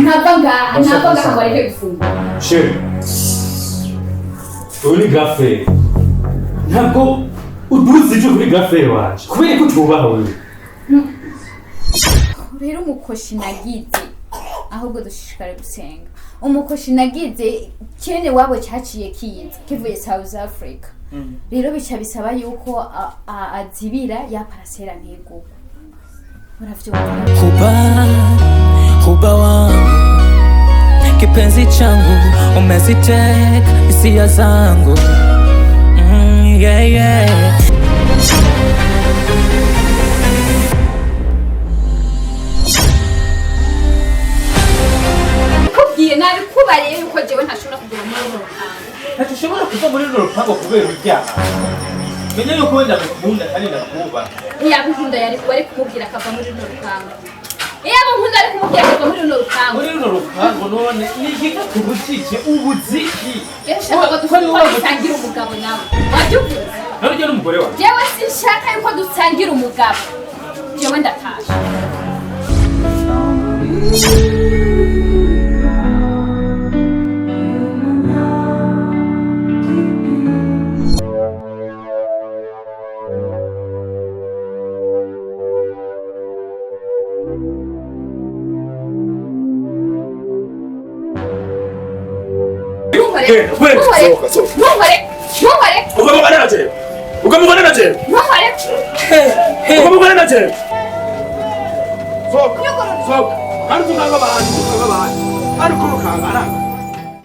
ntapanga bareke gufungura. Chérie, uri gafe. Ntabwo uduze ibyo kuri gafe waje. Kubera ko tubaha wewe. Rero umukoshi nagize ahubwo dushishikare gusenga. Umukoshi nagize kene wabo cyaciye kiza kivuye South Africa. Rero bica bisaba yuko azibira ya parasera ntego. Huba wangu kipenzi changu umeziteka hisia zangu yeah. Kubwiye nabi kubariye yuko jewe ntashobora kugura muri rupango. Ntashobora kuva muri rupango kubera ibyaha. Menya yuko wenda gukunda kandi ndakuba. Yaba nkunda yari kumubwira akava muri rupango. Yaba nkunda ari kumubwira akava muri rupango. Muri rupango none nigika kubutike ubuziki. Yashaka dusangira umugabo nawe. Wabyukuze. Nabyo n'umugore wawe. Jewe sinshaka yuko dusangira umugabo. Jewe ndatasha. Soka. Harus tukang kabahan. Harus tukang kabahan.